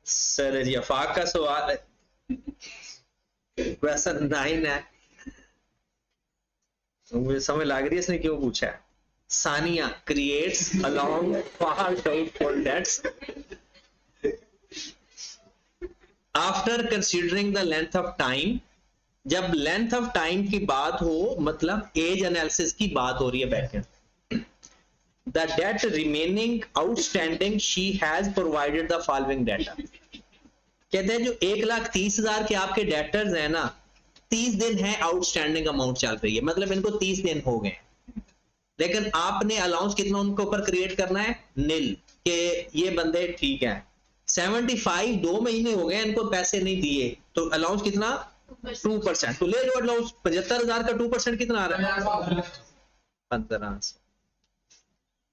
Sir जी अफाक का सवाल है, क्वेश्चन 9 है, मुझे समझ लग रही है इसने क्यों पूछा है। Sania creates along far doubtful debts after considering the length of time. जब लेंथ ऑफ टाइम की बात हो, मतलब एज एनालिसिस की बात हो रही है back, the debt remaining outstanding she has provided the following data. कहते हैं जो 1,30,000 के आपके डेटर्स हैं ना, 30 दिन है आउटस्टैंडिंग अमाउंट चल रही है, मतलब इनको 30 दिन हो गए, लेकिन आपने अलाउंस कितना उनके ऊपर क्रिएट करना है, नील, कि ये बंदे ठीक है। 75 2 महीने हो गए इनको पैसे नहीं दिए, तो अलाउंस कितना 2%। तो ले लो अलाउंस 75,000 का 2% कितना आ रहा है 1500,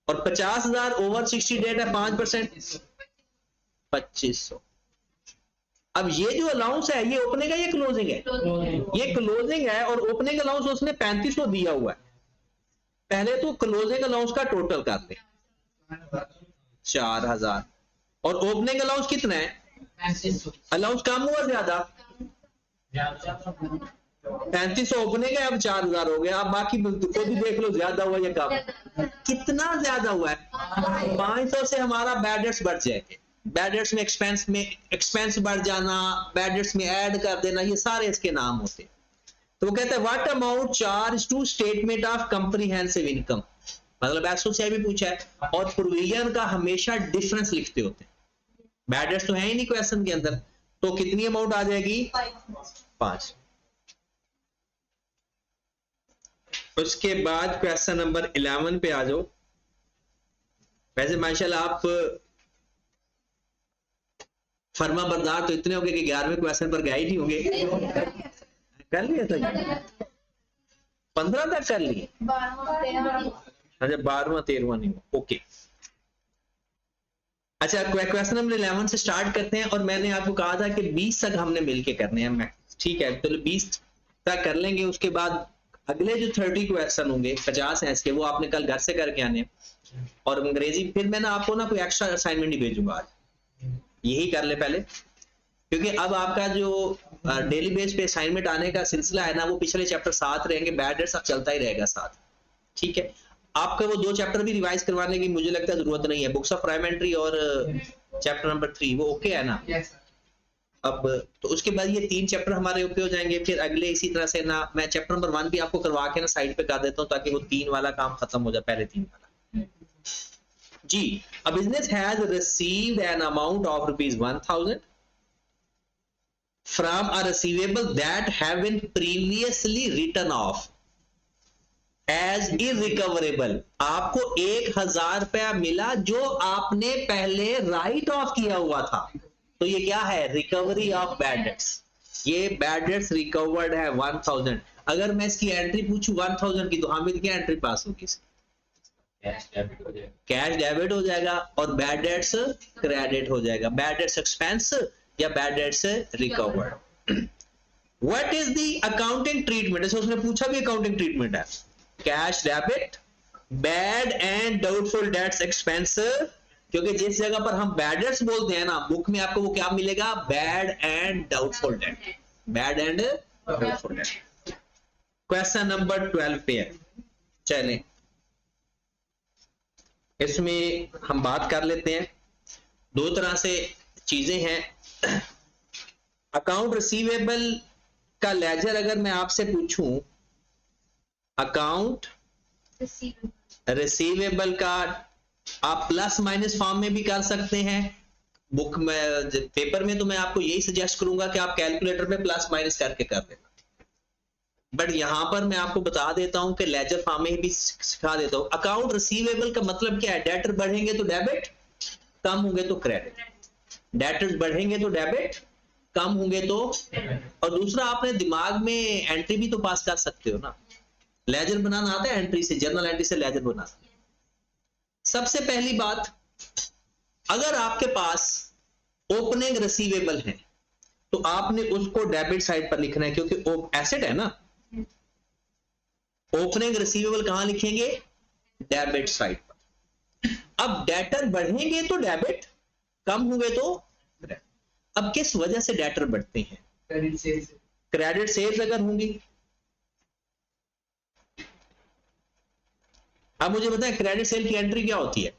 और 50,000 ओवर 60 डेट है 5% 2500। अब ये जो अलाउंस है ये ओपनिंग है, ये क्लोजिंग है, ये क्लोजिंग है, और ओपनिंग अलाउंस उसने 3500 दिया हुआ है। पहले तो क्लोजिंग अलाउंस का टोटल कर ले 4,000, और ओपनिंग अलाउंस कितना है, अलाउंस कम हुआ ज्यादा, 3500 ओपनिंग है, अब 4,000 हो गया। अब बाकी को भी देख लो ज्यादा हुआ या कम, कितना ज्यादा हुआ है 500 से हमारा बैड डेट्स बढ़ जाएंगे। बैड डेट्स में एक्सपेंस बढ़ जाना, बैड डेट्स में ऐड कर देना, ये सारे इसके नाम होते हैं। तो वो कहते हैं what amount charge to statement of comprehensive income, मतलब एक्सो से भी पूछा है, और प्रोविजन का हमेशा डिफरेंस लिखते होते हैं। बैड डेट्स तो है ही नहीं क्वेश्चन के अंदर, तो कितनी अमाउंट आ जाएगी 5। उसके बाद क्वेश्चन नंबर 11 पे आ जाओ। वैसे माशाल्लाह आप फर्मा बरदार तो इतने हो गए कि 11वें क्वेश्चन पर गए ही नहीं होंगे। कर लिया था 15 तक कर लिए, अच्छा 12वां 13वां नहीं हुआ, ओके। अच्छा क्वेश्चन नंबर 11 से स्टार्ट करते हैं, और मैंने आपको कहा था कि 20 तक हमने मिलके करने हैं, ठीक है, तो 20 तक कर लेंगे। उसके बाद अगले जो 30 क्वेश्चन होंगे 50 हैं इसके, वो आपने कल घर से करके आने, और अंग्रेजी फिर मैं ना आपको ना कोई एक्स्ट्रा असाइनमेंट नहीं भेजूंगा आज, यही कर ले पहले, क्योंकि अब आपका जो डेली बेस पे असाइनमेंट आने का सिलसिला है ना, वो पिछले चैप्टर 7 रहेंगे, बैड डेट्स अब चलता ही रहेगा साथ, ठीक है। आपका वो 2 चैप्टर भी रिवाइज करवाने की मुझे लगता है जरूरत नहीं है, बुक्स ऑफ प्राइमेंट्री और चैप्टर नंबर 3 वो ओके है ना। अब तो उसके बाद ये 3 चैप्टर हमारे ओके हो जाएंगे, फिर अगले इसी तरह से ना मैं चैप्टर नंबर 1 भी आपको करवा के ना साइड पे कर देता हूँ, ताकि वो 3 वाला काम खत्म हो जाए, पहले 3 वाला जी। A business has received an amount of ₹1,000 from a receivable that have been previously written off as irrecoverable। आपको 1,000 रुपया मिला जो आपने पहले राइट ऑफ किया हुआ था, तो ये क्या है, रिकवरी ऑफ बैड डेट्स। ये बैड डेट्स रिकवर्ड है 1,000। अगर मैं इसकी एंट्री पूछूं 1,000 की, तो हामिद क्या एंट्री पास होगी, कैश डेबिट हो जाएगा, और बैड डेट्स क्रेडिट हो जाएगा, बैड डेट्स एक्सपेंस या bad debts recovered. What is the accounting treatment, जैसे उसने पूछा भी अकाउंटिंग ट्रीटमेंट है, cash debit, bad and doubtful debts expense, क्योंकि जिस जगह पर हम बैड डेट्स बोलते हैं ना, बुक में आपको वो क्या मिलेगा, bad and doubtful debt, bad and doubtful debt. Question number 12 पे है, चलें इसमें हम बात कर लेते हैं। 2 तरह से चीजें हैं। अकाउंट रिसीवेबल का लेजर अगर मैं आपसे पूछूं, अकाउंट रिसीवेबल का आप प्लस माइनस फॉर्म में भी कर सकते हैं, बुक में पेपर में तो मैं आपको यही सजेस्ट करूंगा कि आप कैलकुलेटर में प्लस माइनस करके कर देना, बट यहां पर मैं आपको बता देता हूं कि लेजर फॉर्म में भी सिखा देता हूं। अकाउंट रिसीवेबल का मतलब क्या है, डेटर बढ़ेंगे तो डेबिट, कम होंगे तो क्रेडिट, डेटर्स बढ़ेंगे तो डेबिट, कम होंगे तो, और दूसरा आपने दिमाग में एंट्री भी तो पास कर सकते हो ना, लेजर बनाना आता है एंट्री से, जर्नल एंट्री से लेजर बनाना। सबसे पहली बात, अगर आपके पास ओपनिंग रिसीवेबल है तो आपने उसको डेबिट साइड पर लिखना है, क्योंकि एसेट है ना। ओपनिंग रिसीवेबल कहां लिखेंगे, डेबिट साइड पर। अब डेटर बढ़ेंगे तो डेबिट, कम होंगे तो क्रेडिट। अब किस वजह से डेटर बढ़ते हैं? क्रेडिट सेल्स अगर होंगी। अब मुझे बताएं क्रेडिट सेल की एंट्री क्या होती है?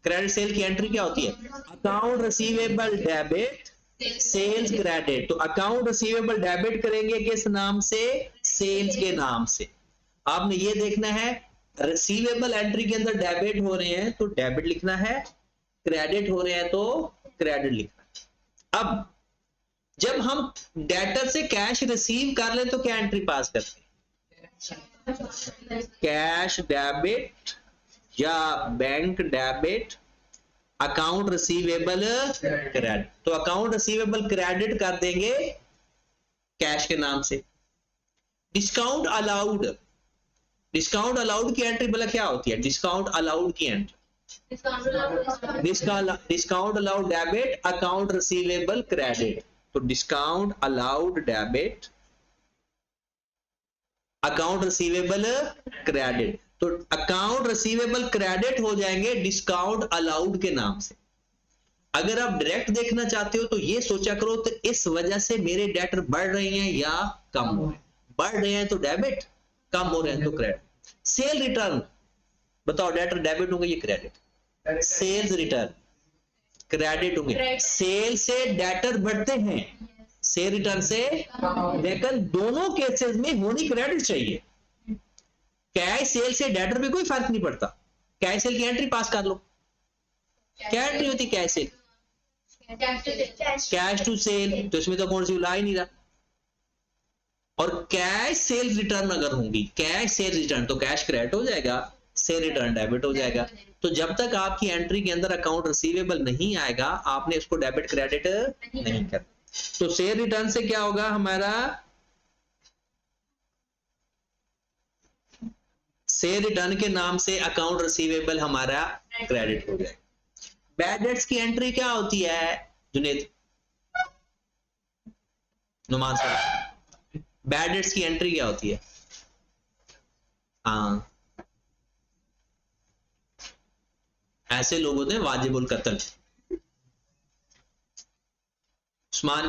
क्रेडिट सेल की एंट्री क्या होती है? Account receivable debit sales credit. तो अकाउंट रिसीवेबल डेबिट करेंगे किस नाम से? सेल्स के नाम से। आपने ये देखना है रिसीवेबल एंट्री के अंदर डेबिट हो रहे हैं तो डेबिट लिखना है, क्रेडिट हो रहे हैं तो क्रेडिट लिखना है। अब जब हम डेटर से कैश रिसीव कर लें तो क्या एंट्री पास करते हैं? कैश डेबिट या bank debit account receivable credit. तो अकाउंट रिसीवेबल क्रेडिट कर देंगे कैश के नाम से। डिस्काउंट अलाउड, डिस्काउंट अलाउड की एंट्री भला क्या होती है? डिस्काउंट अलाउड की entry, discount allowed debit account receivable credit. तो discount allowed debit account receivable credit. तो अकाउंट रिसीवेबल क्रेडिट हो जाएंगे डिस्काउंट अलाउड के नाम से। अगर आप डायरेक्ट देखना चाहते हो तो ये सोचा करो तो इस वजह से मेरे डेटर बढ़ रहे हैं या कम हो रहे हैं? बढ़ रहे हैं तो डेबिट, कम हो रहे हैं तो क्रेडिट। सेल रिटर्न बताओ, डेटर डेबिट होंगे ये क्रेडिट? सेल्स रिटर्न क्रेडिट होंगे। सेल से डेटर बढ़ते हैं, सेल रिटर्न से, लेकिन दोनों केसेस में होनी क्रेडिट चाहिए। कैश सेल से डेटर में कोई फर्क नहीं पड़ता। कैश सेल की एंट्री पास कर लो। क्या एंट्री होती cash sale? Cash to sale, तो इसमें तो कौन सी ला ही नहीं रहा। और कैश सेल रिटर्न अगर होंगी, कैश सेल रिटर्न तो कैश क्रेडिट हो जाएगा, सेल रिटर्न डेबिट हो जाएगा। तो जब तक आपकी एंट्री के अंदर अकाउंट रिसीवेबल नहीं आएगा आपने इसको डेबिट क्रेडिट नहीं करना। तो सेल रिटर्न से क्या होगा हमारा? सेल रिटर्न के नाम से अकाउंट रिसीवेबल हमारा क्रेडिट हो जाएगा। बैड डेट्स की एंट्री क्या होती है जुनेद, नुमान साहब? बैड डेट्स की एंट्री क्या होती है? हाँ, ऐसे लोग होते हैं वाजिबुल कत्ल। उस्मान,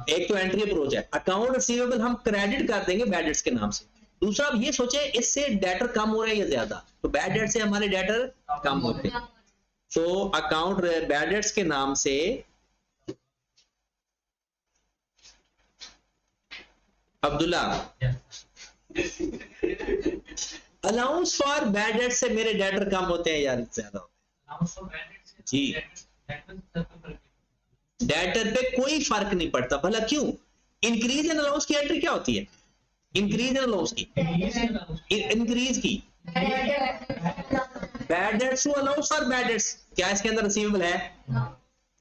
एक तो एंट्री अप्रोच है, अकाउंट रिसीवेबल हम क्रेडिट कर देंगे बैड डेट्स के नाम से। दूसरा अब ये सोचे इससे डेटर कम हो रहे हैं या ज्यादा, तो बैड डेट से हमारे डेटर कम होते हैं। तो अकाउंट बैड डेट्स के नाम से Abdullah allowance for bad debt से मेरे डेटर कम होते हैं या ज्यादा होते हैं? जी, डेटर पे कोई फर्क नहीं पड़ता। भला क्यों? इंक्रीज इन अलाउंस की एंट्री क्या होती है? इंक्रीज इन अलाउंस की, इंक्रीज की bad debts to allowance for bad debts, क्या इसके अंदर रिसीवेबल है?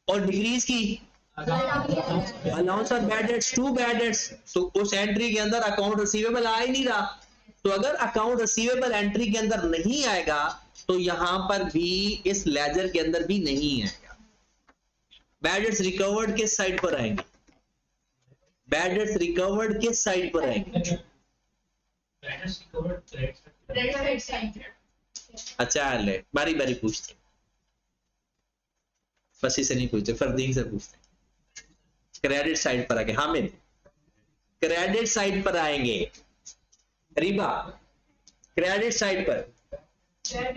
और डिक्रीज की allowance for bad debts to bad debts, तो उस एंट्री के अंदर अकाउंट रिसीवेबल आ ही नहीं रहा। तो अगर अकाउंट रिसीवेबल एंट्री के अंदर नहीं आएगा तो यहां पर भी इस लेजर के अंदर भी नहीं आएगा। बैड डेट्स रिकवर्ड किस साइड पर आएंगे? बैड डेट्स रिकवर्ड किस साइड पर आएंगे? अच्छा ले बारी बारी पूछते, फसी से नहीं पूछते, फरदीन से पूछते। क्रेडिट साइड पर आएंगे। हामिद, क्रेडिट साइड पर आएंगे। रीबा, क्रेडिट साइड पर। बैड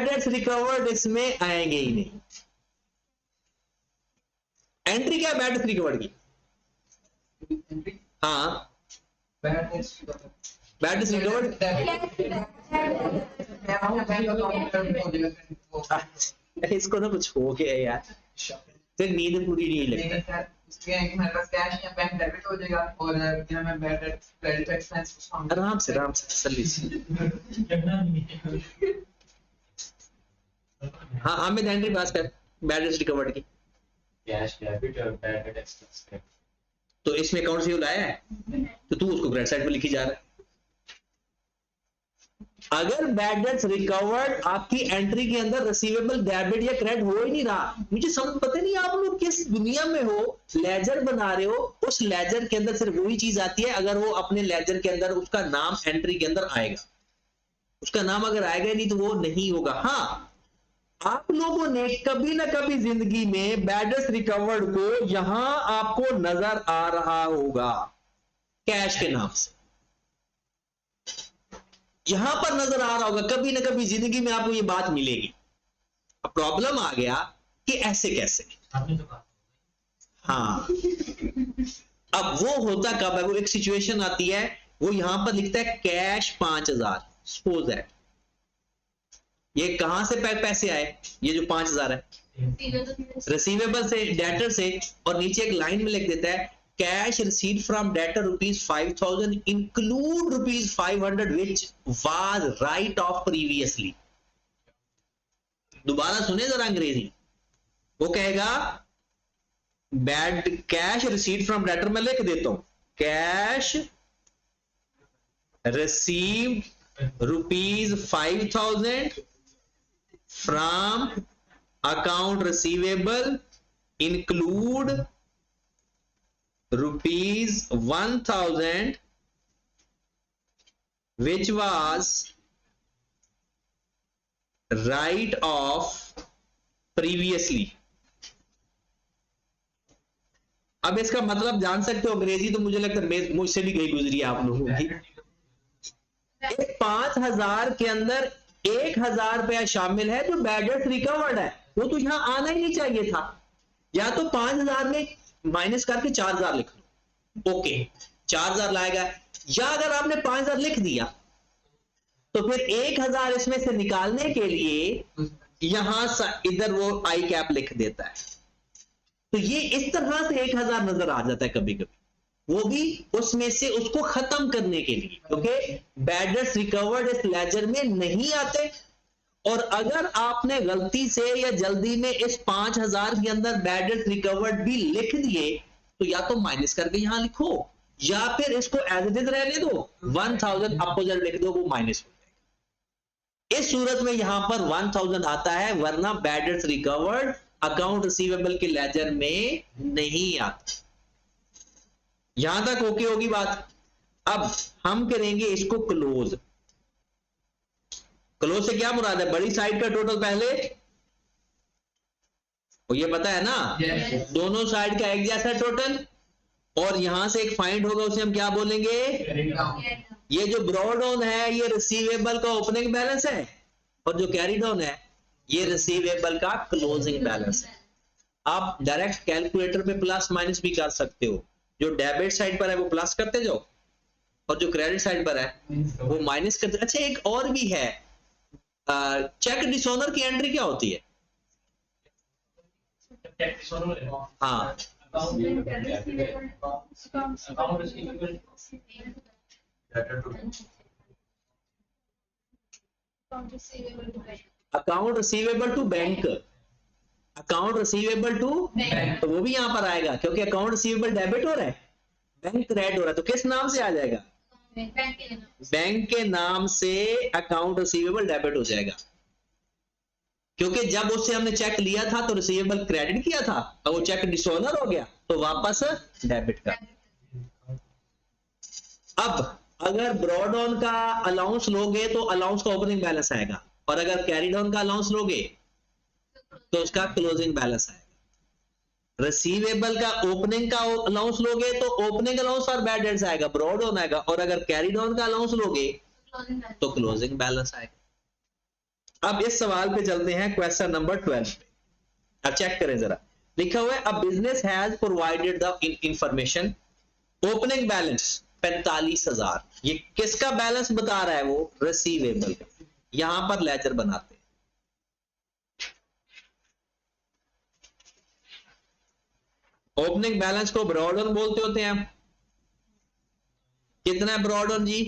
डेट्स रिकवर्ड इसमें आएंगे ही नहीं। एंट्री क्या है बैड डेट्स रिकवर्ड की? हाँ, बैड डेट्स रिकवर्ड इसको ना कुछ हो गया यार, फिर नींद पूरी नहीं लगता। आराम से तसल्ली से। हाँ हामिद एंट्री पास कर बैड डेट्स रिकवर्ड की। कैश डेबिट और बैड डेट एक्सपेंस। तो इसमें अकाउंट से लाया है तो तू उसको क्रेडिट साइड पर लिखी जा रहा है। अगर बैड डेट्स रिकवर्ड आपकी एंट्री के अंदर रिसीवेबल डेबिट या क्रेडिट हो ही नहीं रहा, मुझे समझ पता नहीं आप लोग किस दुनिया में हो, लेजर बना रहे हो, उस लेजर के अंदर सिर्फ वही चीज आती है अगर वो अपने लेजर के अंदर उसका नाम एंट्री के अंदर आएगा। उसका नाम अगर आएगा नहीं तो वो नहीं होगा। हाँ, आप लोगों ने कभी ना कभी जिंदगी में बैडर्स रिकवर्ड को यहां आपको नजर आ रहा होगा कैश के नाम से, यहां पर नजर आ रहा होगा, कभी ना कभी जिंदगी में आपको ये बात मिलेगी। अब प्रॉब्लम आ गया कि ऐसे कैसे। आपने तो कहा हाँ, अब वो होता कब है, वो एक सिचुएशन आती है, वो यहां पर लिखता है कैश 5000, सपोज दैट ये कहां से पैसे आए, ये जो 5000 है रिसीवेबल से, डेटर से, और नीचे एक लाइन में लिख देता है cash received from debtor ₹5000 include ₹500 which was right of previously. दोबारा सुने जरा अंग्रेजी, वो कहेगा bad cash received from debtor, मैं लिख देता हूं cash received ₹5000 from account receivable include ₹1000 which was right off previously। अब इसका मतलब जान सकते हो अंग्रेजी, तो मुझे लगता है मुझसे भी गई गुजरी आप लोगों की। 5000 के अंदर 1000 रुपया शामिल है जो बैडर्स रिकवर्ड है, वो तो यहां आना ही नहीं चाहिए था। या तो 5000 में माइनस करके 4000 लिख लो, ओके 4000 लाएगा, या अगर आपने 5000 लिख दिया तो फिर 1000 इसमें से निकालने के लिए यहां इधर वो आई कैप लिख देता है। तो ये इस तरह से 1000 नजर आ जाता है कभी कभी, वो भी उसमें से उसको खत्म करने के लिए, क्योंकि बैडर्स रिकवर्ड इस लेजर में नहीं आते। और अगर आपने गलती से या जल्दी में इस 5000 के अंदर बैडर्स रिकवर्ड भी लिख दिए तो या तो माइनस करके यहां लिखो, या फिर इसको एज इट इज रहने दो, 1000 अपोजिट लिख दो, वो माइनस हो जाएगा। इस सूरत में यहां पर 1000 आता है, वरना बैडर्स रिकवर्ड अकाउंट रिसीवेबल के लेजर में नहीं आता। यहां तक ओके होगी बात। अब हम करेंगे इसको क्लोज। क्लोज से क्या मुराद है, बड़ी साइड का टोटल पहले, वो ये पता है ना, Yes. दोनों साइड का एक जैसा टोटल, और यहां से एक फाइंड होगा, उसे हम क्या बोलेंगे, ये जो ब्रॉड डाउन है ये रिसीवेबल का ओपनिंग बैलेंस है, और जो कैरी डाउन है ये रिसीवेबल का क्लोजिंग बैलेंस है। आप डायरेक्ट कैलकुलेटर पे प्लस माइनस भी कर सकते हो, जो डेबिट साइड पर है वो प्लस करते जाओ, और जो क्रेडिट साइड पर है वो माइनस करते। अच्छा, एक और भी है, चेक डिसऑनर की एंट्री क्या होती है? हाँ, account receivable to bank, account receivable to, तो वो भी यहां पर आएगा, क्योंकि अकाउंट रिसीवेबल डेबिट हो रहा है, बैंक क्रेडिट हो रहा है, तो किस नाम से आ जाएगा, बैंक के नाम से अकाउंट रिसीवेबल डेबिट हो जाएगा। क्योंकि जब उससे हमने चेक लिया था तो रिसीवेबल क्रेडिट किया था, और वो चेक डिसऑनर हो गया तो वापस डेबिट का। अब अगर ब्रॉड ऑन का अलाउंस लोगे तो अलाउंस का ओपनिंग बैलेंस आएगा, और अगर कैरी डाउन का अलाउंस लोगे तो उसका क्लोजिंग बैलेंस आएगा। रिसीवेबल का ओपनिंग का अलाउंस लोगे तो ओपनिंग अलाउंस और बैड डेट्स आएगा, ब्रॉड ऑन आएगा, और अगर कैरी डाउन का अलाउंस लोगे तो क्लोजिंग बैलेंस आएगा। अब इस सवाल पे चलते हैं, क्वेश्चन नंबर 12 पे। अब चेक करें जरा, लिखा हुआ है a business has provided the information opening balance 45,000। ये किसका बैलेंस बता रहा है, वो रिसीवेबल का। यहां पर लेजर बनाते हैं, ओपनिंग बैलेंस को ब्रॉड ऑन बोलते होते हैं। कितना है ब्रॉड ऑन जी,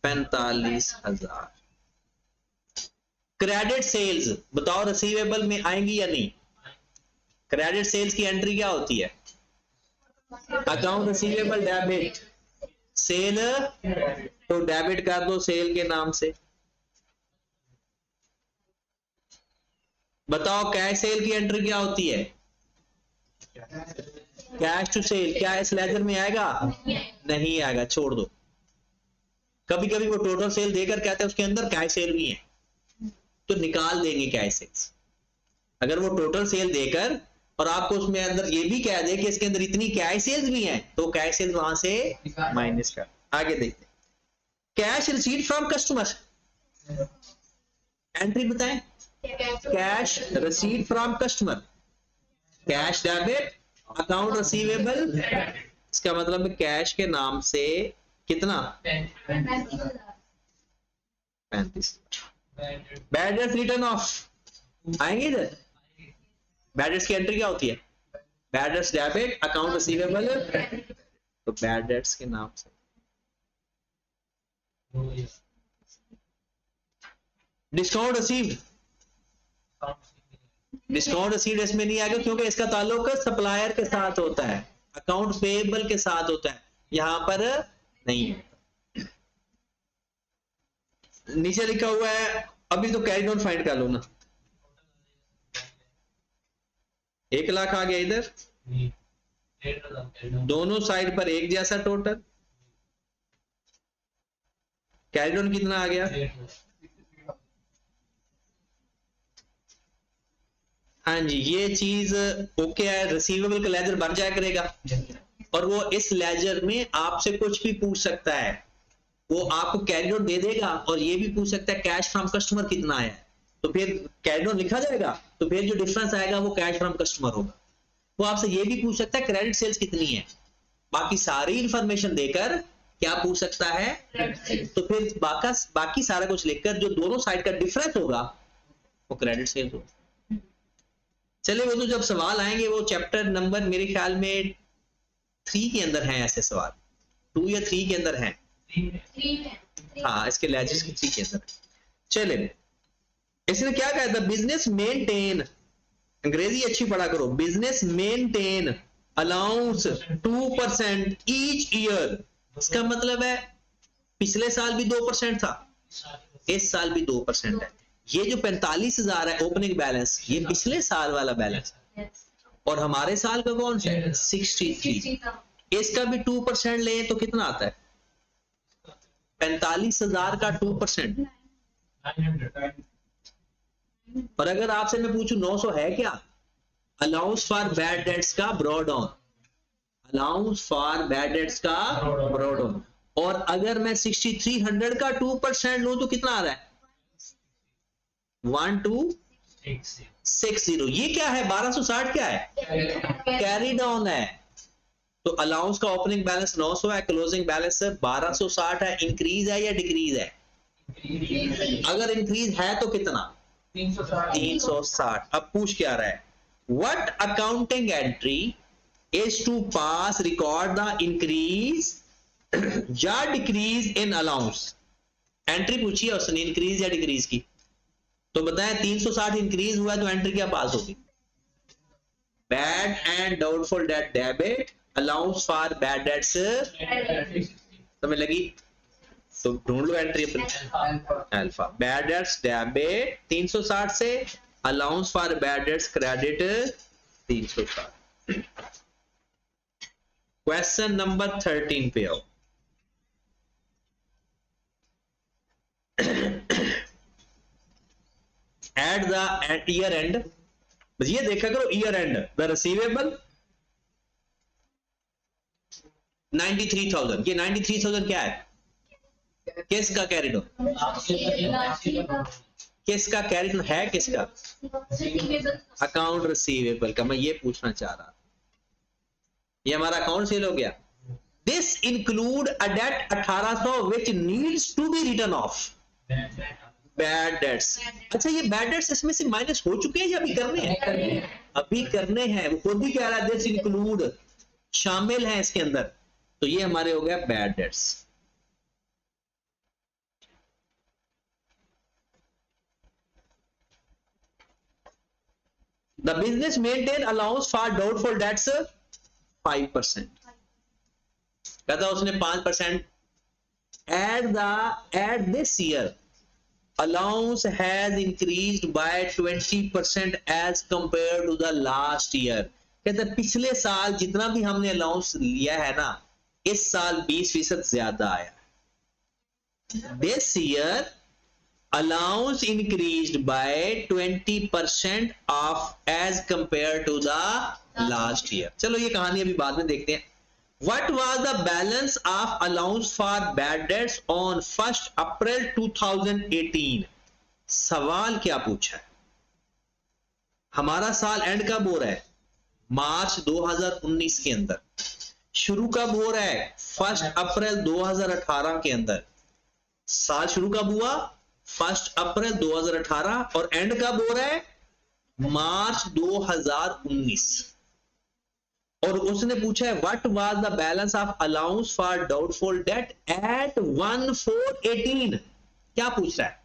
45,000। क्रेडिट सेल्स बताओ रिसीवेबल में आएंगी या नहीं? क्रेडिट सेल्स की एंट्री क्या होती है, अकाउंट रिसीवेबल डेबिट, सेल तो डेबिट कर दो सेल के नाम से। बताओ कैश सेल की एंट्री क्या होती है, कैश टू सेल। क्या इस लेजर में आएगा? नहीं आएगा, छोड़ दो। कभी कभी वो टोटल सेल देकर कहते हैं उसके अंदर कैश सेल भी है, तो निकाल देंगे कैश सेल्स। अगर वो टोटल सेल देकर और आपको उसमें अंदर ये भी कह दे कि इसके अंदर इतनी कैश सेल्स भी हैं, तो कैश सेल्स वहां से माइनस कर। आगे देखते हैं, cash receipt from customer, entry बताएं। Cash receipt from customer, cash debit, account receivable, इसका मतलब है कैश के नाम से कितना 35। बैड डेट्स रिटर्न ऑफ आएंगे इधर। बैड डेट्स की एंट्री क्या होती है, bad dates debit, account receivable, तो बैड डेट्स के नाम से डिस्काउंट रिसीव्ड, डिस्काउंट रिसीव्ड इसमें नहीं आएगा क्योंकि इसका ताल्लुक सप्लायर के साथ होता है, अकाउंट पेएबल के साथ होता है, यहां पर नहीं है। नीचे लिखा हुआ है, अभी तो कैरी ऑन फाइंड कर लो ना, 1 लाख आ गया इधर, दोनों साइड पर एक जैसा टोटल, कैरी ऑन कितना आ गया, हाँ जी ये चीज ओके है, रिसीवेबल का लेजर बन जाया करेगा और वो इस लेजर में आपसे कुछ भी पूछ सकता है, वो आपको कैरी ऑन दे देगा और ये भी पूछ सकता है कैश फ्रॉम कस्टमर कितना आया है, तो फिर कैरी ऑन लिखा जाएगा, तो फिर जो डिफरेंस आएगा वो कैश फ्रॉम कस्टमर होगा। वो आपसे ये भी पूछ सकता है क्रेडिट सेल्स कितनी है, बाकी सारी इंफॉर्मेशन देकर क्या पूछ सकता है, तो फिर बाकी सारा कुछ लिखकर जो दोनों साइड का डिफरेंस होगा वो क्रेडिट सेल्स होगा। चलिए वो तो जब सवाल आएंगे वो चैप्टर नंबर मेरे ख्याल में 3 के अंदर हैं ऐसे सवाल, 2 या 3 के अंदर हैं, हाँ इसके लेजर्स के 3 के अंदर। चले इसने क्या कहा था, बिजनेस मेंटेन, अंग्रेजी अच्छी पढ़ा करो, business maintain allowance 2% each year, इसका मतलब है पिछले साल भी 2% था, इस साल भी 2% है। ये जो 45,000 है ओपनिंग बैलेंस, ये पिछले साल वाला बैलेंस है और हमारे साल का कौन सा है 63, इसका भी 2% ले तो कितना आता है 45,000 का 2%। और अगर आपसे मैं पूछूं 900 है क्या, अलाउंस फॉर बैड डेट्स का brought on, allowance for bad debts का ब्रॉड ऑन, और अगर मैं 6300 का 2% लूं तो कितना आ रहा है 1260। ये क्या है 1260 क्या है कैरी डाउन है, तो अलाउंस का ओपनिंग बैलेंस 900 है, क्लोजिंग बैलेंस 1260 है, इंक्रीज है या डिक्रीज है, अगर इंक्रीज है तो कितना 360। अब पूछ क्या रहा है, what accounting entry is to pass record the increase या डिक्रीज इन अलाउंस, एंट्री पूछी है उसने इंक्रीज या डिक्रीज की, तो बताएं 360 इंक्रीज हुआ तो एंट्री क्या पास होगी, bad and doubtful debt debit, allowance for bad dates, समझ लगी, तो ढूंढ लो एंट्री अपनी, अल्फा बैड डेट्स डेबिट 360 से, allowance for bad dates credit 360। Question number 13 पे आओ। एट द ईयर एंड, ये देखा करो ईयर एंड, द रिसीवेबल 93,000, ये 93,000 क्या है, किसका कैरिड किसका कैरिड है, किसका अकाउंट रिसीवेबल का, मैं ये पूछना चाह रहा था, ये हमारा अकाउंट सेल हो गया। This include a debt 1800 which needs to be written off bad debts. अच्छा ये बैड डेट्स इसमें से माइनस हो चुके हैं या अभी करने हैं, अभी करने हैं, वो खुद ही कह रहा है दिस इंक्लूड, शामिल है इसके अंदर, तो ये हमारे हो गया bad debts. The business maintain allowance for doubtful debts 5%, कहता उसने 5%, at this year allowance has increased by 20% as compared to the last year, कहते पिछले साल जितना भी हमने अलाउंस लिया है ना, इस साल 20% ज्यादा आया, This year allowance increased by 20% of as compared to the last year. चलो ये कहानी अभी बाद में देखते हैं. What was the balance of allowance for bad debts on 1st April 2018? सवाल क्या पूछा है? हमारा साल एंड कब हो रहा है? मार्च 2019 के अंदर. शुरू कब हो रहा है? 1 अप्रैल 2018 के अंदर. साल शुरू कब हुआ? 1 अप्रैल 2018 और एंड कब हो रहा है? मार्च 2019. और उसने पूछा है what was the balance of allowance for doubtful debt at 1/4/18. क्या पूछ रहा है?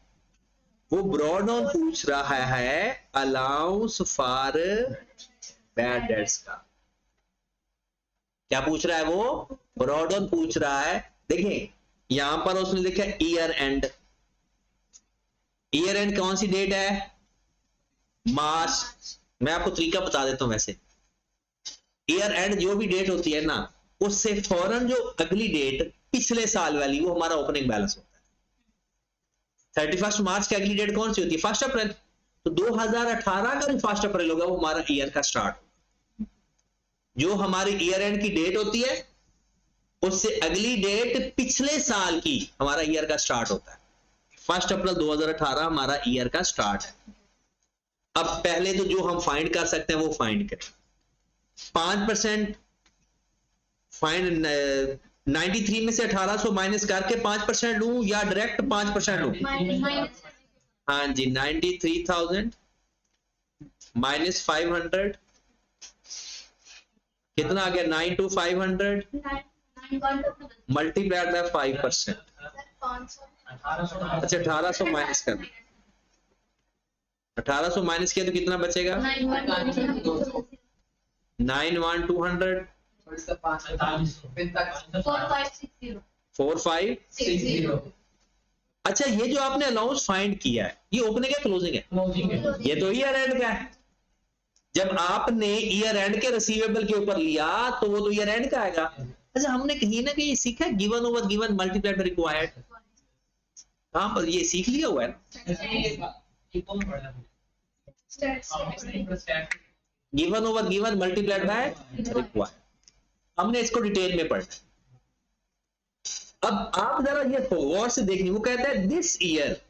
वो ब्रॉड ऑन पूछ रहा है अलाउंस फॉर बैड डेट्स का. क्या पूछ रहा है? वो ब्रॉड ऑन पूछ रहा है. देखिए यहां पर उसने लिखा ईयर एंड. ईयर एंड कौन सी डेट है? मार्च. मैं आपको तरीका बता देता हूं. वैसे ईयर एंड जो भी डेट होती है ना, उससे फौरन जो अगली डेट पिछले साल वाली, वो हमारा ओपनिंग बैलेंस होता है. 31 मार्च की अगली डेट कौन सी होती है? 1 अप्रैल. तो 2018 का जो 1 अप्रैल होगा वो हमारा ईयर का स्टार्ट. जो हमारी ईयर एंड की डेट होती है उससे अगली डेट पिछले साल की हमारा ईयर का स्टार्ट होता है. 1 अप्रैल 2018 हमारा ईयर का स्टार्ट है. अब पहले तो जो हम फाइंड कर सकते हैं वो फाइंड करें. 5% फाइंड 93 में से 1800 माइनस करके 5% लूं या डायरेक्ट 5% लूं? हाँ जी, 93,000 माइनस 500 कितना आ गया? 9,500 मल्टीप्लाइड बाय 5%. अच्छा 1800 माइनस कर. 1800 माइनस किया तो कितना बचेगा? 9,1,200 4,560. अच्छा ये जो आपने अलाउंस फाइंड किया है ये ओपनिंग है क्लोजिंग है? ये तो ईयर एंड का है. जब आपने ईयर एंड के रिसीवेबल के ऊपर लिया तो वो तो ईयर एंड का आएगा. अच्छा हमने कहीं ना कहीं सीखा है given over given multiplied by required. हाँ पर ये सीख लिया हुआ है ना. Given over given multiplied by required. हमने इसको डिटेल में पढ़ा. अब आप जरा ये गौर से देखिए. वो कहता है this year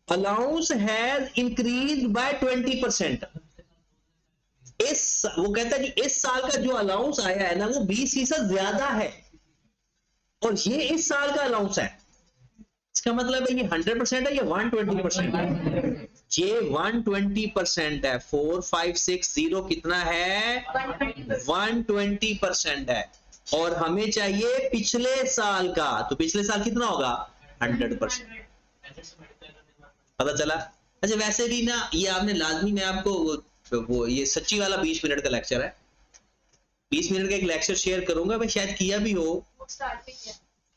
allowance has increase by 20%. वो कहता है कि इस साल का जो अलाउंस आया है ना वो 20% ज्यादा है और ये इस साल का अलाउंस है. इसका मतलब है ये 100% है या 120% है? ये 120% है. 4560 कितना है? 120% है. और हमें चाहिए पिछले साल का. तो पिछले साल कितना होगा? 100%. पता चला? अच्छा वैसे भी ना ये आपने लाजमी, मैं आपको वो ये सच्ची वाला 20 मिनट का लेक्चर है. 20 मिनट का एक लेक्चर शेयर करूंगा. मैं शायद किया भी हो,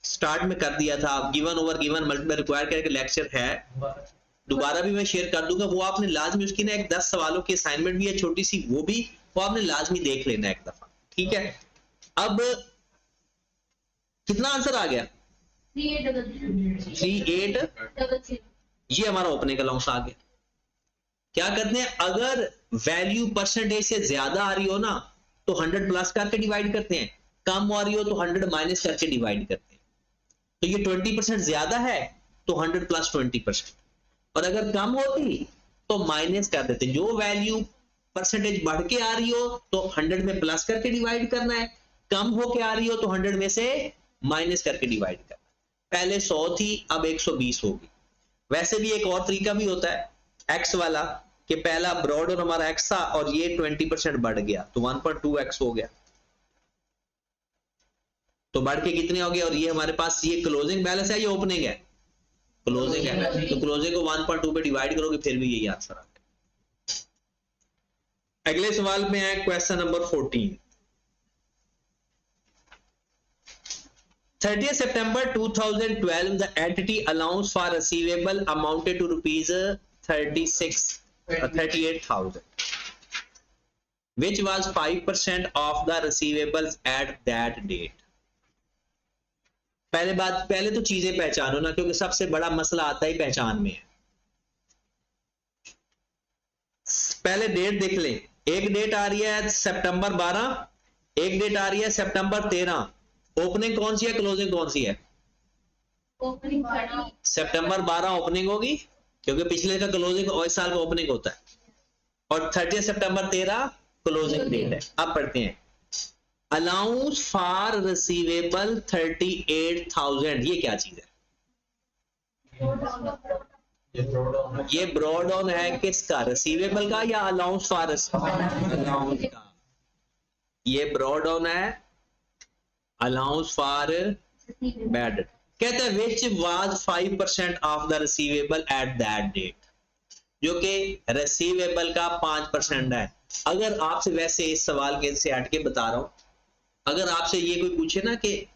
स्टार्ट में कर दिया था. आप given over given multiply require करके लेक्चर है, दोबारा भी मैं शेयर कर दूंगा. वो आपने लाजमी, उसकी ना एक 10 सवालों की असाइनमेंट भी है छोटी सी, वो आपने लाजमी देख लेना एक दफा. ठीक है. अब कितना आंसर आ गया? 3800. ये हमारा ओपनिंग अलाउंस आ गया. क्या करते हैं? अगर वैल्यू परसेंटेज से ज्यादा आ रही हो ना तो 100 प्लस करके डिवाइड करते हैं. कम आ रही हो तो 100 माइनस करके डिवाइड करते हैं. तो ये 20% ज्यादा है तो 100 प्लस 20%. और अगर कम होती तो माइनस कर देते. जो वैल्यू परसेंटेज बढ़ के आ रही हो तो 100 में प्लस करके डिवाइड करना है. कम होके आ रही हो तो 100 में से माइनस करके डिवाइड करना है. पहले 100 थी अब 120 होगी. वैसे भी एक और तरीका भी होता है एक्स वाला कि पहला ब्रॉड और हमारा एक्स था और ये 20% बढ़ गया तो 1.2x हो गया. तो बढ़ के कितने हो गए? और ये हमारे पास ये क्लोजिंग बैलेंस है, ये ओपनिंग है? क्लोजिंग है. तो क्लोजिंग को 1.2 पे डिवाइड करोगे फिर भी यही आंसर आता है. अगले सवाल में है question number 14. 30th September 2012 the entity allowance for receivable amounted to rupees 38,000 which was 5% of the receivables at that date. पहले तो चीजें पहचानो ना, क्योंकि सबसे बड़ा मसला आता ही पहचान में है। पहले डेट देख ले, एक डेट आ रही है सितंबर 12, एक डेट आ रही है सितंबर 13। ओपनिंग कौन सी है, क्लोजिंग कौन सी है? ओपनिंग सितंबर 12 ओपनिंग होगी, क्योंकि पिछले का क्लोजिंग और इस साल का ओपनिंग होता है, और 30 सितंबर 13 क्लोजिंग डेट है। अब पढ़ते हैं, अलाउंस फॉर रिसीवेबल 38,000, ये क्या चीज है? ये ब्रॉड ऑन है किसका, रिसीवेबल का या अलाउंस फॉर अलाउंस का? ये ब्रॉड ऑन है अलाउंस फॉर बैड। कहते हैं which was 5% of the receivable at that date, जो कि रिसीवेबल का 5% है। अगर आपसे, वैसे इस सवाल के से हट के बता रहा हूं, अगर आपसे ये कोई पूछे ना कि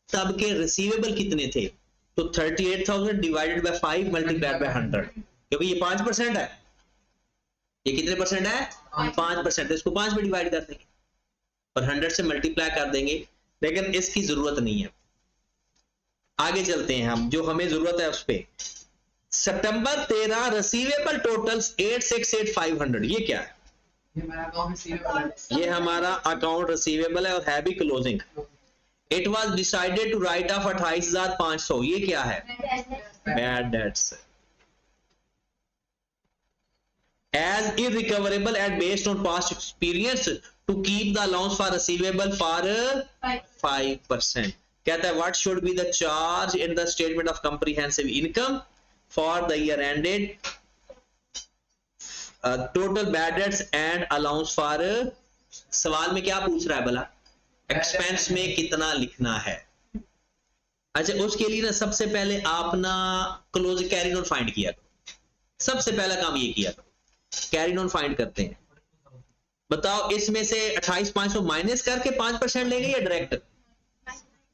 तब के रिसीवेबल कितने थे, तो 38,000 डिवाइडेड बाय 5 मल्टीप्लाइड बाय 100, क्योंकि ये 5% है। ये कितने परसेंट है? 5%। इसको 5 में डिवाइड कर देंगे और 100 से मल्टीप्लाई कर देंगे, लेकिन इसकी जरूरत नहीं है। आगे चलते हैं हम, जो हमें जरूरत है उस पे। सितंबर 13 रिसीवेबल टोटल्स 868,500, ये क्या है? ये हमारा अकाउंट रिसीवेबल है और है भी closing. It was decided to write off 28,500, ये क्या है? Bad debts. As irrecoverable and based on past experience to keep the allowance for receivable for 5%। कहता है what should be the charge in the statement of comprehensive income for the year ended, total bad debts and allowance for. सवाल में क्या पूछ रहा है भला? Expense में कितना लिखना है। अच्छा, उसके लिए ना सबसे पहले आप ना क्लोज कैरी नॉन फाइंड किया करो। सबसे पहला काम ये किया करो, कैरी नॉन फाइंड करते हैं। बताओ इसमें से 28,500 माइनस करके 5% लेंगे या डायरेक्ट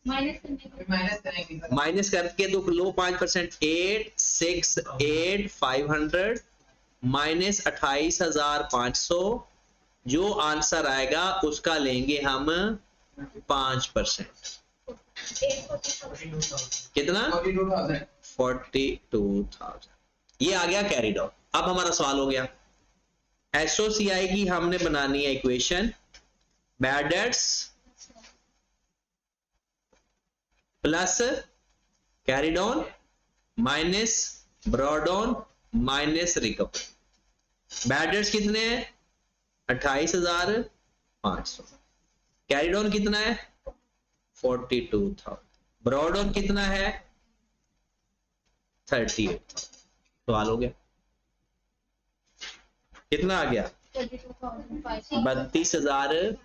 माइनस करके? तो लो 5%, 868,500 माइनस 28,500, जो आंसर आएगा उसका लेंगे हम 5%। कितना? 42,000। ये आ गया कैरी डाउन। अब हमारा सवाल हो गया, एसओसीआई की हमने बनानी है equation, bad debts plus carry down minus brought down minus recover. Bad debts कितने हैं? 28,500। कैरी डाउन कितना है? 42,000। ब्रॉड डाउन कितना है? 38,000। सवाल हो गया, कितना आ गया? 32,500।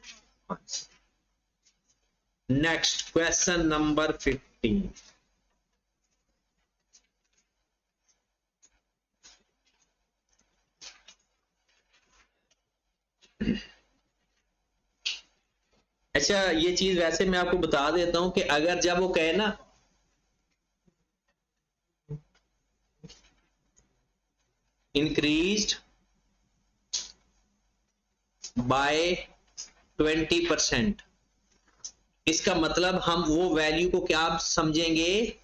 Next question number 15। अच्छा, ये चीज वैसे मैं आपको बता देता हूं कि अगर जब वो कहे ना इंक्रीज्ड बाय 20%, इसका मतलब हम वो वैल्यू को क्या समझेंगे?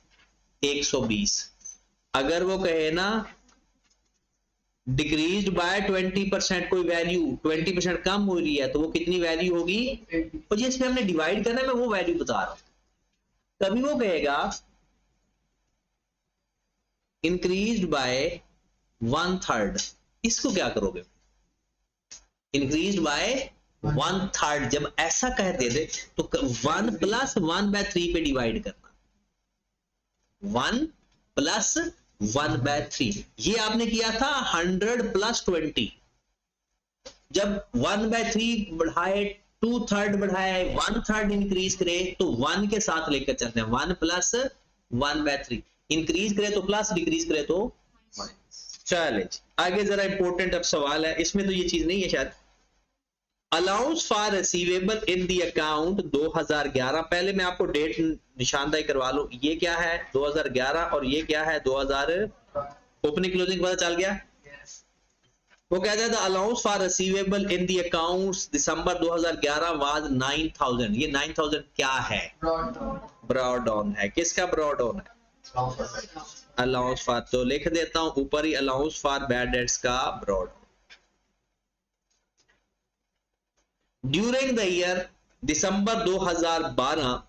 120। अगर वो कहे ना डिक्रीज्ड बाय 20%, कोई वैल्यू 20% कम हो रही है, तो वो कितनी वैल्यू होगी? और जिसमें हमने डिवाइड करना है, मैं वो वैल्यू बता रहा हूं। तभी वो कहेगा इंक्रीज्ड बाय 1/3। इसको क्या करोगे? इंक्रीज्ड बाय 1/3 जब ऐसा कह दे तो 1 + 1/3 पे डिवाइड करना। 1 + 1/3, ये आपने किया था 100 + 20। जब 1/3 बढ़ाए, 2/3 बढ़ाए, 1/3 इंक्रीज करे, तो 1 के साथ लेकर चलते हैं। 1 + 1/3 इंक्रीज करे तो प्लस, डिक्रीज करे तो माइनस। चले आगे जरा इंपॉर्टेंट अब सवाल है, इसमें तो ये चीज नहीं है शायद। Allowance for receivable in the account 2011। पहले मैं आपको डेट निशानदाही करवा लूं, ये क्या है 2011 और ये क्या है 2000। ओपनिंग क्लोजिंग पता चल गया? वो कहता है the allowance for receivable in the accounts December 2011 was 9000। ये 9000 क्या है? ब्रॉड डाउन है। किसका ब्रॉड डाउन है? Allowance for. तो लिख देता हूं ऊपर ही अलाउंस फॉर बैड डेट्स का brought. During the year December 2012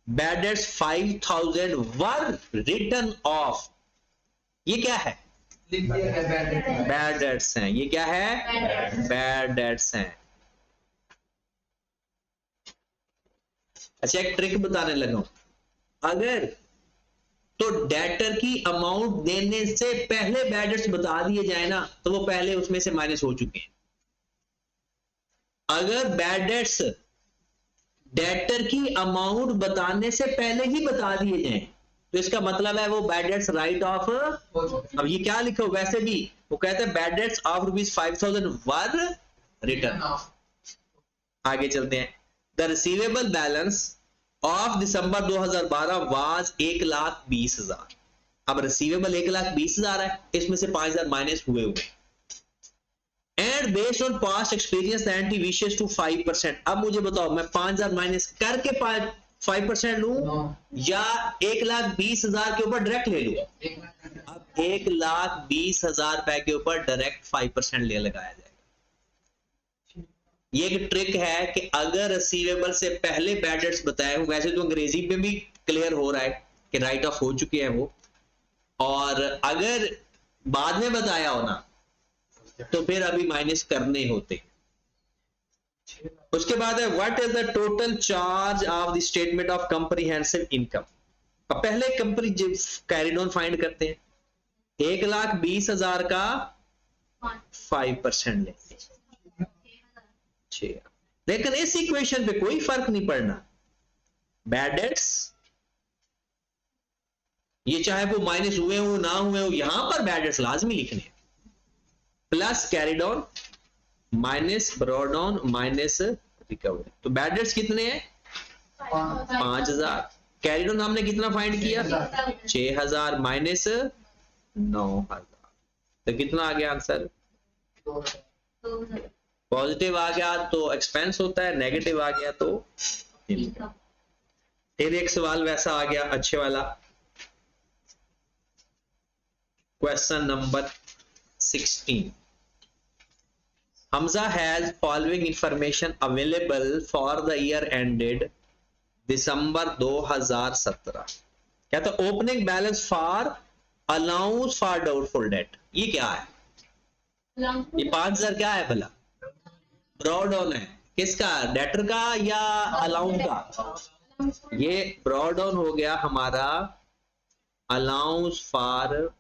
bad debts 5000 were written off. ये क्या है? बैड डेट्स हैं। ये क्या है? बैड डेट्स हैं। अच्छा एक ट्रिक बताने लगा हूं। अगर तो डेटर की अमाउंट देने से पहले बैड डेट्स बता दिए जाए ना तो वो पहले उसमें से माइनस हो चुके हैं। अगर बैड डेट्स डेटर की अमाउंट बताने से पहले ही बता दिए जाएं तो इसका मतलब है वो बैड डेट्स राइट ऑफ। अब ये क्या लिखो वैसे भी वो कहते हैं bad debts of ₹5000 were return. आगे चलते हैं। The receivable balance of December 2012 was 1,20,000। अब रिसीवेबल 1,20,000 है, इसमें से 5,000 माइनस हुए and based on past experience एंटी विशेस टू 5%। अब मुझे बताओ मैं 5,000 माइनस करके 5% लूं या 1,20,000 के ऊपर डायरेक्ट ले लूं? अब 1,20,000 रुपए के ऊपर डायरेक्ट 5% ले लगाया जाएगा। ये एक ट्रिक है कि अगर रिसीवेबल से पहले बैड डेट्स बताए हो, वैसे तो अंग्रेजी में भी क्लियर हो रहा है कि राइट ऑफ हो चुके हैं वो, और अगर बाद में बताया हो ना तो फिर अभी माइनस करने होते। उसके बाद है what is the total charge of the statement of comprehensive income. अब पहले कंपनी कैरिड ऑन फाइंड करते हैं। 1,20,000 का 5% लेते हैं। लेकिन इस इक्वेशन पे कोई फर्क नहीं पड़ना। बैड डेट्स ये चाहे वो माइनस हुए हो ना हुए हो, यहां पर बैड डेट्स लाजमी लिखने हैं। Plus carried on minus brought down minus recovery. तो बैड डेट्स कितने हैं? 5,000। कैरिड ऑन हमने कितना फाइंड किया? 6,000 माइनस 9,000। तो कितना आ गया आंसर? पॉजिटिव आ गया तो एक्सपेंस होता है, नेगेटिव आ गया तो इनकम। फिर एक सवाल वैसा आ गया अच्छे वाला। Question number 16। Hamza has following information available for the year ended दिसंबर 2017। क्या था? Opening balance for allowance for doubtful date. ये क्या है? ये 5,000 क्या है भला? ब्रॉड डाउन है। किसका? डेटर का या अलाउंस का? ये ब्रॉड डाउन हो गया हमारा अलाउंस फॉर।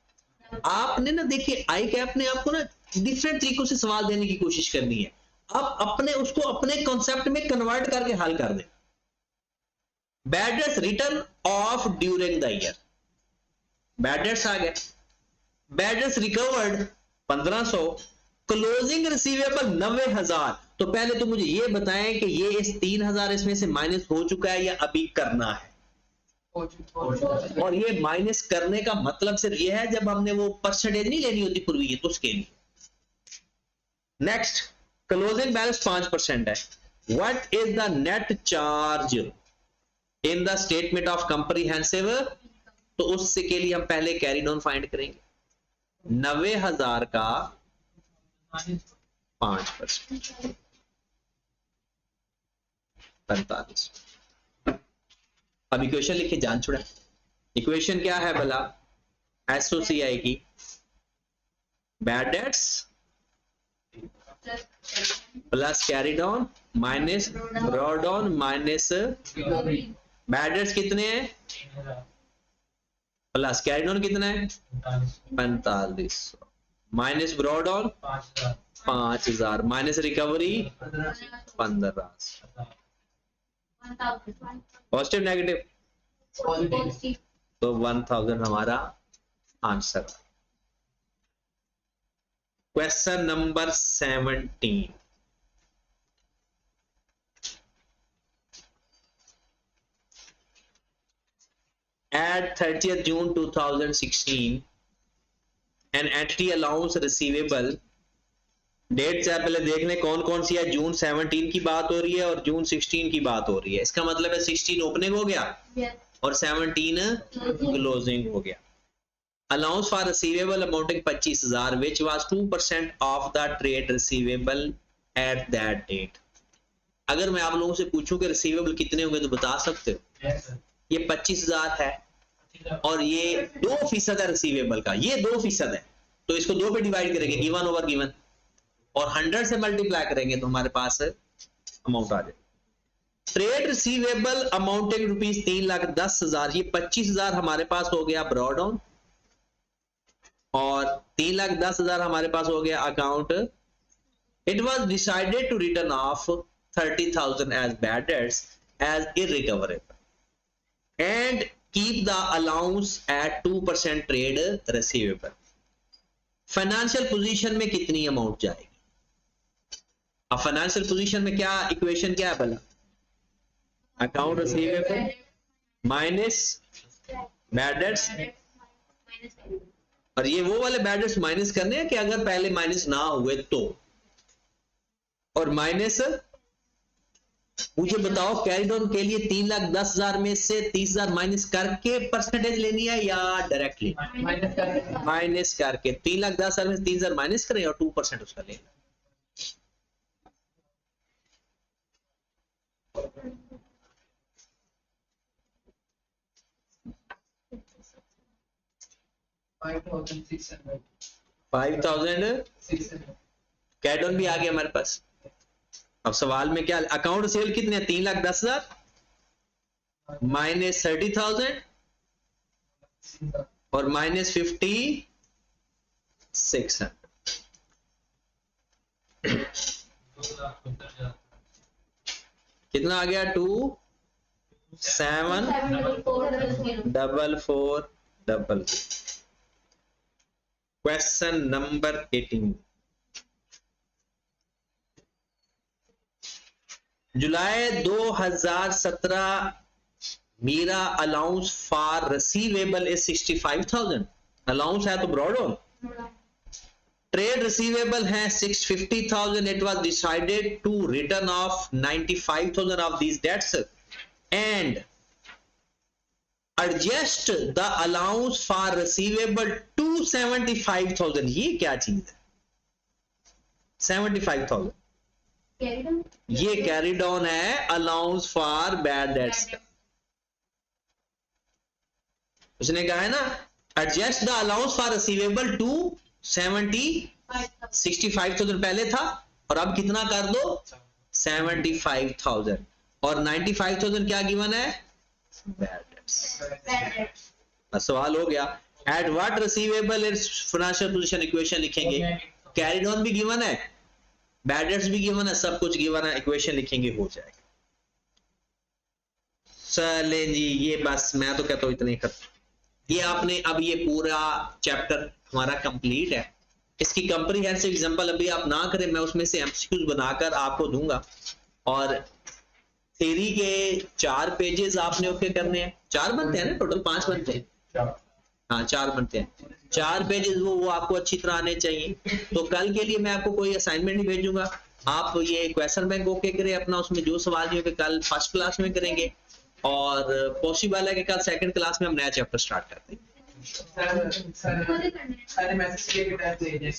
आपने ना देखिए आई कैप ने आपको ना डिफरेंट तरीकों से सवाल देने की कोशिश करनी है। आप अपने उसको अपने कॉन्सेप्ट में कन्वर्ट करके हल कर दें। Bad debts written off during the year, bad debts आ गए। Bad debts recovered 1,500, closing receivable 90,000। तो पहले तो मुझे ये बताएं कि ये इस 3,000 इसमें से माइनस हो चुका है या अभी करना है। और ये माइनस करने का मतलब सिर्फ ये है जब हमने वो परसेंटेज नहीं लेनी होती पूर्वी है तो उसके लिए। नेक्स्ट क्लोजिंग बैलेंस 5% है। What is the net charge in the statement of comprehensive. तो उससे के लिए हम पहले कैरी ऑन फाइंड करेंगे। 90,000 का 5% 45। अब इक्वेशन लिखे जान छुड़ा। इक्वेशन क्या है भला? एसओसी आएगी bad debts plus carried on minus brought on minus bad debts कितने हैं प्लस कैरिड ऑन कितना है 4500 minus brought on 5000 minus recovery 1500। Positive negative तो 1000 हमारा answer. Question number 17। At 30th June 2016, an entity allowance receivable date से पहले देख लें कौन कौन सी है। जून 17 की बात हो रही है और जून 16 की बात हो रही है। इसका मतलब है 16 ओपनिंग हो गया Yes. और 17 क्लोजिंग हो गया। Allowance for receivable amounting 25,000 which was 2% of the trade receivable at that date। अगर मैं आप लोगों से पूछूं कि रिसीवेबल कितने होंगे तो बता सकते हो? Yes, sir. ये 25,000 है और ये 2% है रिसीवेबल का, ये 2% है, तो इसको 2 पे डिवाइड करेंगे, गिवन ओवर गिवन, और 100 से मल्टीप्लाई करेंगे तो हमारे पास अमाउंट आ जाए। ट्रेड रिसीवेबल अमाउंटिंग रुपीज 3,10,000, ये 25,000 हमारे पास हो गया ब्रॉड ऑन और 3,10,000 हमारे पास हो गया account. It was decided to written off 30,000 as bad debts as irrecoverable and keep the allowance at 2% trade receivable. Financial position में कितनी अमाउंट जाएगी? अब फाइनेंशियल पोजीशन में क्या इक्वेशन क्या है भला? Account receivable minus bad dates, और ये वो वाले बैड डेट्स माइनस करने हैं कि अगर पहले माइनस ना हुए तो, और माइनस मुझे बताओ कैरी डाउन के लिए 3,10,000 में से 30,000 माइनस करके परसेंटेज लेनी है या डायरेक्टली? माइनस करके 3,10,000 में से 30,000 माइनस करें और 2% उसका लेना। $5,600. 5,000 कैरी डाउन भी आ गया हमारे पास। अब सवाल में क्या, अकाउंट सेल कितने हैं? 3,10,000 माइनस 30,000 और माइनस 5,600। कितना आ गया? 2,7,4,4,4. Question number 18। जुलाई 2017 मेरा allowance for receivable is 65,000। Allowance है तो ब्रॉड ऑन। ट्रेड रिसीवेबल है 650,000। It was decided to written off 95,000 of these debts and adjust the allowance for receivable to 75,000। ये क्या चीज है 75,000? ये कैरी डाउन है अलाउंस फॉर बैड डेट्स। उसने कहा है ना adjust the allowance for receivable to 65,000 पहले था और अब कितना कर दो 75,000 और 95,000 क्या गिवन है बैड डेट्स। सवाल हो गया at what receivable is financial position equation लिखेंगे। कैरी डाउन भी गिवन है, बैड डेट्स भी गिवन है, सब कुछ गिवन है, इक्वेशन लिखेंगे हो जाएगा। चलें जी, ये बस मैं तो कहता हूं इतने ही खत्म। ये आपने अब ये पूरा चैप्टर हमारा कंप्लीट है। इसकी कंप्रीहेंसिव एग्जांपल अभी आप ना करें, मैं उसमें से एमसीक्यूज बनाकर आपको दूंगा और थ्योरी के 4 पेजेस आपने ओके करने हैं। 4 बनते हैं ना टोटल, 5 बनते हैं। हाँ 4 बनते हैं, 4 पेजेस वो आपको अच्छी तरह आने चाहिए। तो कल के लिए मैं आपको कोई असाइनमेंट नहीं भेजूंगा, आप ये क्वेश्चन बैंक ओके करें अपना, उसमें जो सवाल नहीं होंगे कल फर्स्ट क्लास में करेंगे और पॉसिबल है कि कल सेकंड क्लास में हम नया चैप्टर स्टार्ट करते हैं। सारे मैसेज के टाइप दे